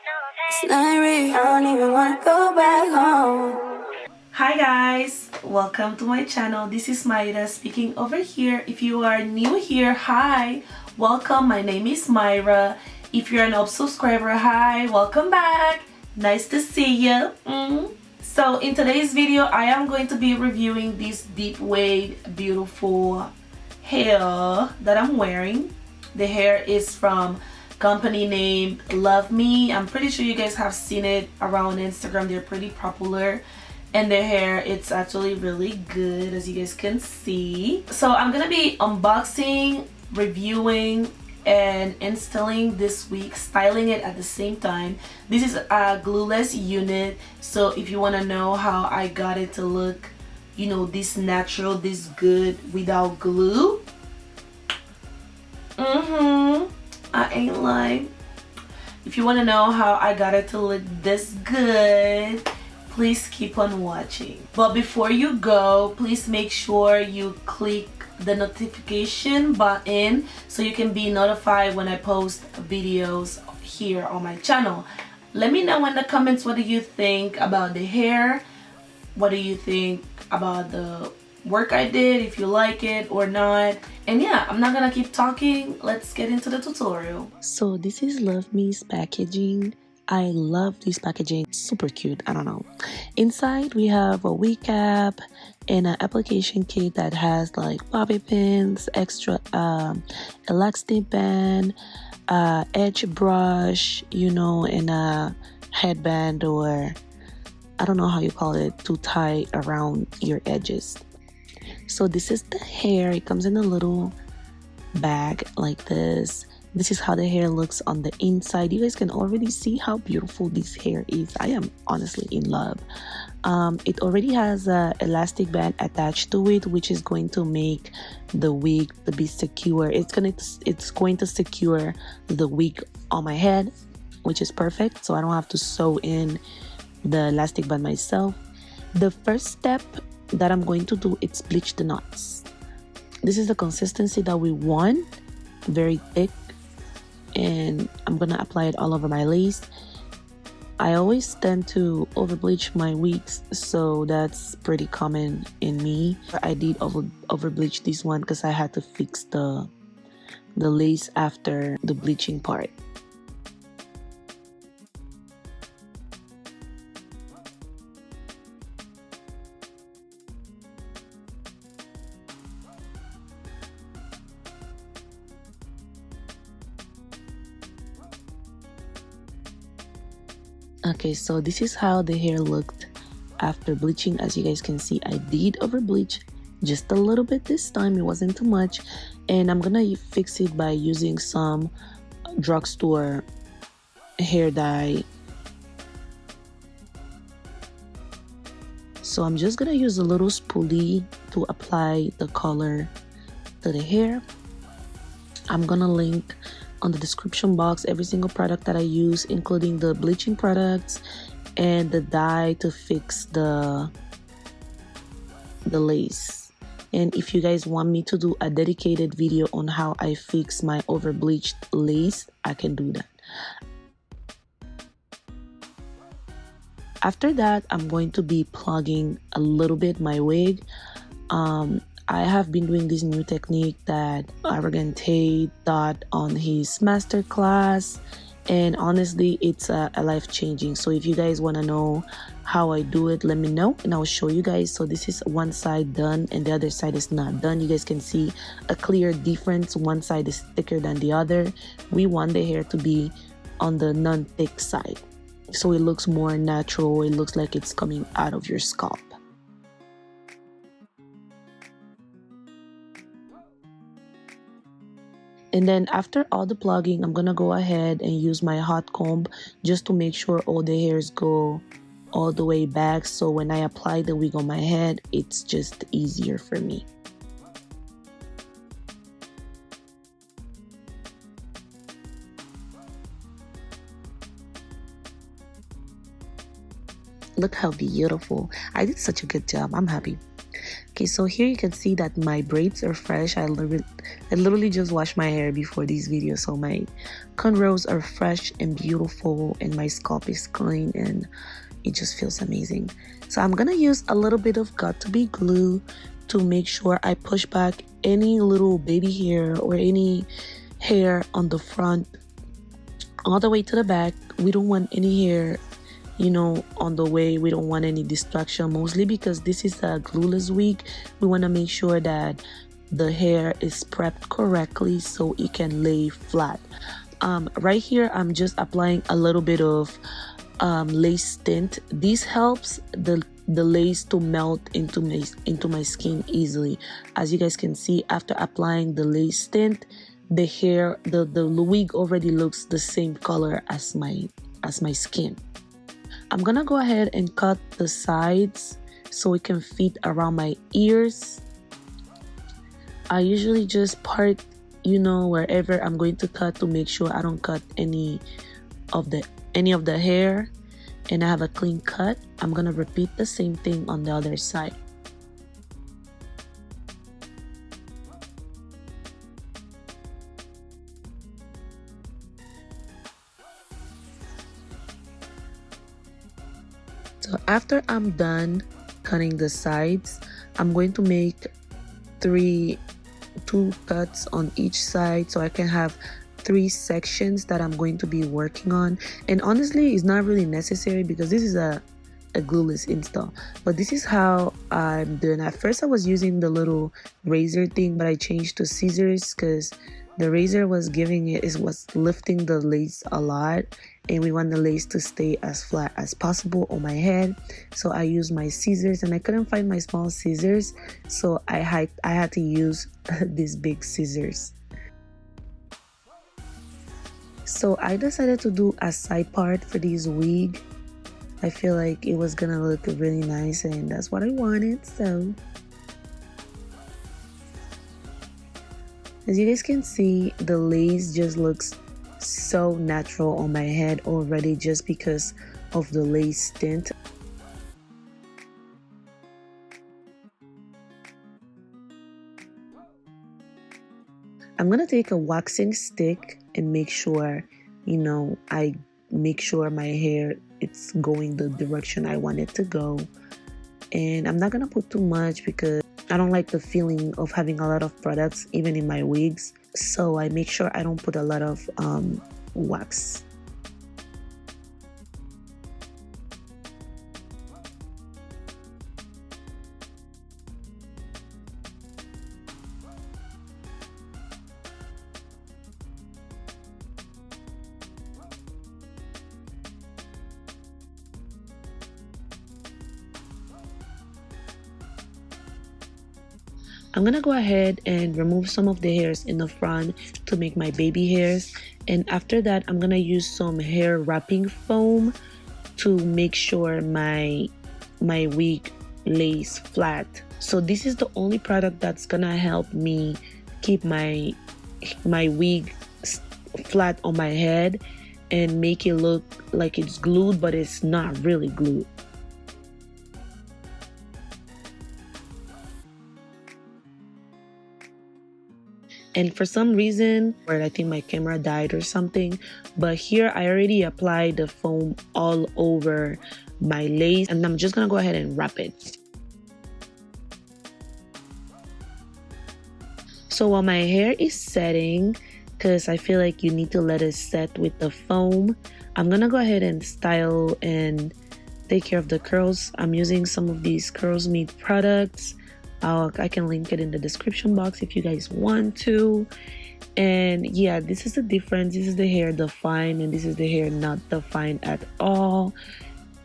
It's not real, I don't even want to go back home. Hi guys, welcome to my channel. This is Myra speaking over here. If you are new here, hi, welcome. My name is Myra. If you're an old subscriber, hi, welcome back. Nice to see you. So in today's video, I am going to be reviewing this deep wave beautiful hair that I'm wearing. The hair is from company named LUVME. I'm pretty sure you guys have seen it around Instagram. They're pretty popular, and their hair, it's actually really good, as you guys can see. So I'm gonna be unboxing, reviewing, and installing this week, styling it at the same time. This is a glueless unit, so if you want to know how I got it to look, you know, this natural, this good without glue, I ain't lying. If you want to know how I got it to look this good, please keep on watching. But before you go, please make sure you click the notification button so you can be notified when I post videos here on my channel. Let me know in the comments, what do you think about the hair? What do you think about the work I did, if you like it or not? And yeah, I'm not gonna keep talking, let's get into the tutorial. So this is LUVME's packaging. I love this packaging, super cute. I don't know. Inside we have a wig cap and an application kit that has like bobby pins, extra elastic band, edge brush, you know, and a headband, or I don't know how you call it, to tie around your edges. So this is the hair. It comes in a little bag like this. This is how the hair looks on the inside. You guys can already see how beautiful this hair is. I am honestly in love. It already has a elastic band attached to it, which is going to make the wig to be secure. It's going to secure the wig on my head, which is perfect, so I don't have to sew in the elastic band myself. The first step that I'm going to do is bleach the knots. This is the consistency that we want, very thick, and I'm gonna apply it all over my lace. I always tend to over bleach my wigs, so that's pretty common in me. I did over bleach this one because I had to fix the lace after the bleaching part. Okay, so this is how the hair looked after bleaching. As you guys can see, I did over bleach just a little bit this time. It wasn't too much, and I'm gonna fix it by using some drugstore hair dye. So I'm just gonna use a little spoolie to apply the color to the hair. I'm gonna link on the description box every single product that I use, including the bleaching products and the dye to fix the lace. And if you guys want me to do a dedicated video on how I fix my over bleached lace, I can do that. After that, I'm going to be plugging a little bit my wig. I have been doing this new technique that Arrogant Tate taught on his master class, and honestly, it's a life-changing. So if you guys want to know how I do it, let me know and I'll show you guys. So this is one side done and the other side is not done. You guys can see a clear difference. One side is thicker than the other. We want the hair to be on the non-thick side, so it looks more natural. It looks like it's coming out of your scalp. And then after all the plugging, I'm gonna go ahead and use my hot comb just to make sure all the hairs go all the way back, so when I apply the wig on my head, it's just easier for me. Look how beautiful. I did such a good job. I'm happy. Okay, so here you can see that my braids are fresh. I literally just washed my hair before these videos, so my cornrows are fresh and beautiful, and my scalp is clean, and it just feels amazing. So I'm gonna use a little bit of got2b glue to make sure I push back any little baby hair or any hair on the front all the way to the back. We don't want any hair, you know, on the way. We don't want any distraction, mostly because this is a glueless wig. We want to make sure that the hair is prepped correctly so it can lay flat. Right here I'm just applying a little bit of lace tint. This helps the lace to melt into my skin easily. As you guys can see, after applying the lace tint, the hair, the wig already looks the same color as my skin. I'm gonna go ahead and cut the sides so it can fit around my ears. I usually just part, you know, wherever I'm going to cut to make sure I don't cut any of the hair, and I have a clean cut. I'm gonna repeat the same thing on the other side. So after I'm done cutting the sides, I'm going to make two cuts on each side so I can have 3 sections that I'm going to be working on. And honestly, it's not really necessary because this is a glueless install, but this is how I'm doing. At first I was using the little razor thing, but I changed to scissors because the razor was lifting the lace a lot, and we want the lace to stay as flat as possible on my head. So I used my scissors, and I couldn't find my small scissors, so I had to use these big scissors. So I decided to do a side part for this wig. I feel like it was gonna look really nice, and that's what I wanted. So as you guys can see, the lace just looks so natural on my head already just because of the lace tint. I'm gonna take a waxing stick and make sure, you know, I make sure my hair it's going the direction I want it to go. And I'm not gonna put too much because I don't like the feeling of having a lot of products even in my wigs, so I make sure I don't put a lot of wax. I'm gonna go ahead and remove some of the hairs in the front to make my baby hairs, and after that I'm gonna use some hair wrapping foam to make sure my wig lays flat. So this is the only product that's gonna help me keep my wig flat on my head and make it look like it's glued, but it's not really glued. And for some reason, or I think my camera died or something, but here I already applied the foam all over my lace, and I'm just gonna go ahead and wrap it. So while my hair is setting, because I feel like you need to let it set with the foam, I'm gonna go ahead and style and take care of the curls. I'm using some of these Curls Me products. I can link it in the description box if you guys want to. And yeah, this is the difference. This is the hair defined, and this is the hair not defined at all.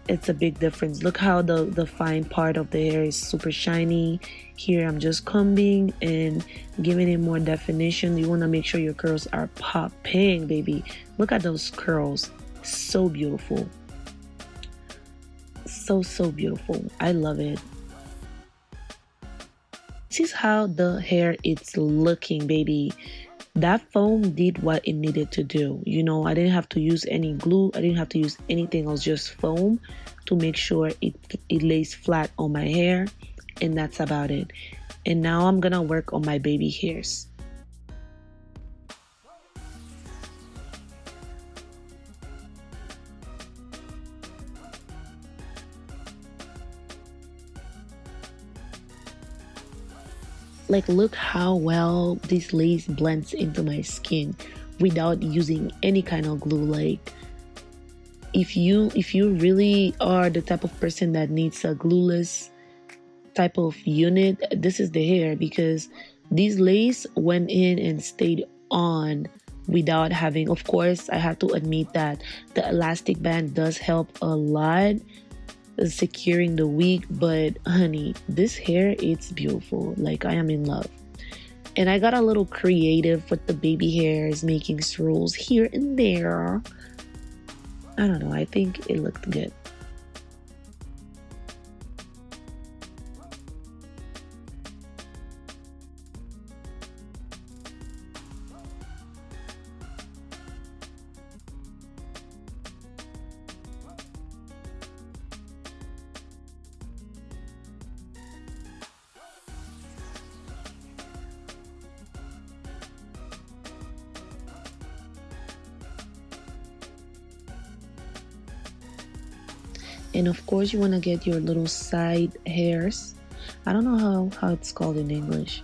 It's a big difference. Look how the defined part of the hair is super shiny. Here I'm just combing and giving it more definition. You want to make sure your curls are popping, baby. Look at those curls. So beautiful. So beautiful. I love it. This is how the hair is looking, baby. That foam did what it needed to do. You know, I didn't have to use any glue. I didn't have to use anything else, just foam to make sure it lays flat on my hair. and that's about it. And now I'm gonna work on my baby hairs. Like, look how well this lace blends into my skin without using any kind of glue. Like, if you really are the type of person that needs a glueless type of unit, this is the hair, because these lace went in and stayed on without having, of course I have to admit that the elastic band does help a lot securing the wig, but honey, this hair, it's beautiful. Like, I am in love. And I got a little creative with the baby hairs, making swirls here and there. I don't know, I think it looked good. And of course you want to get your little side hairs. I don't know how it's called in English.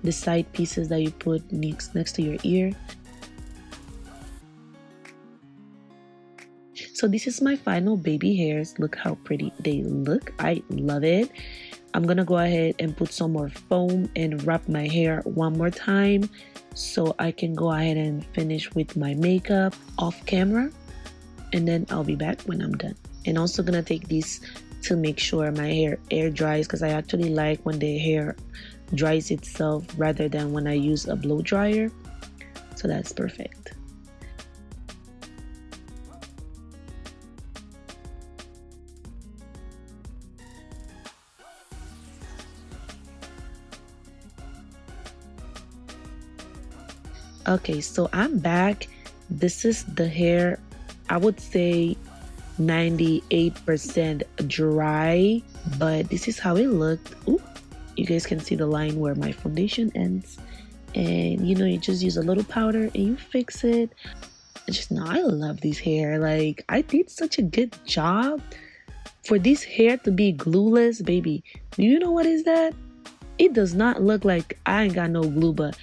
The side pieces that you put next to your ear. So this is my final baby hairs. Look how pretty they look. I love it. I'm gonna go ahead and put some more foam and wrap my hair one more time so I can go ahead and finish with my makeup off camera, and then I'll be back when I'm done. And also gonna take this to make sure my hair air dries, because I actually like when the hair dries itself rather than when I use a blow dryer. So that's perfect. Okay, so I'm back. This is the hair, I would say 98% dry, but this is how it looked. Ooh, you guys can see the line where my foundation ends, and you know, you just use a little powder and you fix it. I love this hair. Like, I did such a good job for this hair to be glueless, baby. Do you know what is that? It does not look like I ain't got no glue, but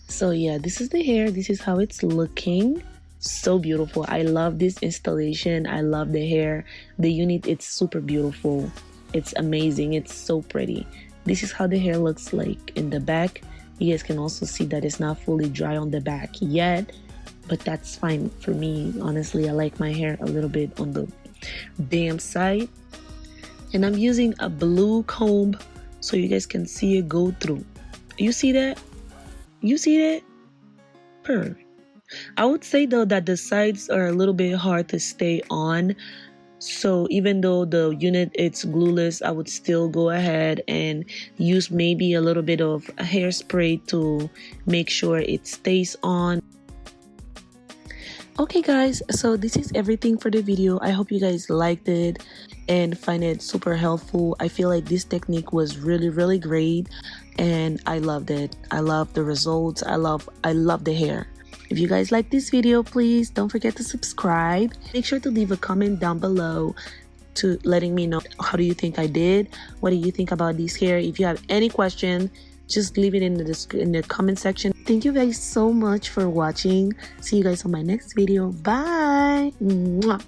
so yeah, this is the hair. This is how it's looking. So beautiful. I love this installation. I love the hair. The unit, it's super beautiful. It's amazing. It's so pretty. This is how the hair looks like in the back. You guys can also see that it's not fully dry on the back yet, but that's fine for me. Honestly, I like my hair a little bit on the damp side. And I'm using a blue comb so you guys can see it go through. You see that? You see that? Perfect. I would say though that the sides are a little bit hard to stay on, so even though the unit it's glueless, I would still go ahead and use maybe a little bit of hairspray to make sure it stays on. Okay guys, so this is everything for the video. I hope you guys liked it and find it super helpful. I feel like this technique was really great and I loved it. I love the results. I love the hair. If you guys like this video, please don't forget to subscribe. Make sure to leave a comment down below to letting me know how do you think I did. What do you think about this hair? If you have any question, just leave it in the comment section. Thank you guys so much for watching. See you guys on my next video. Bye. Mwah.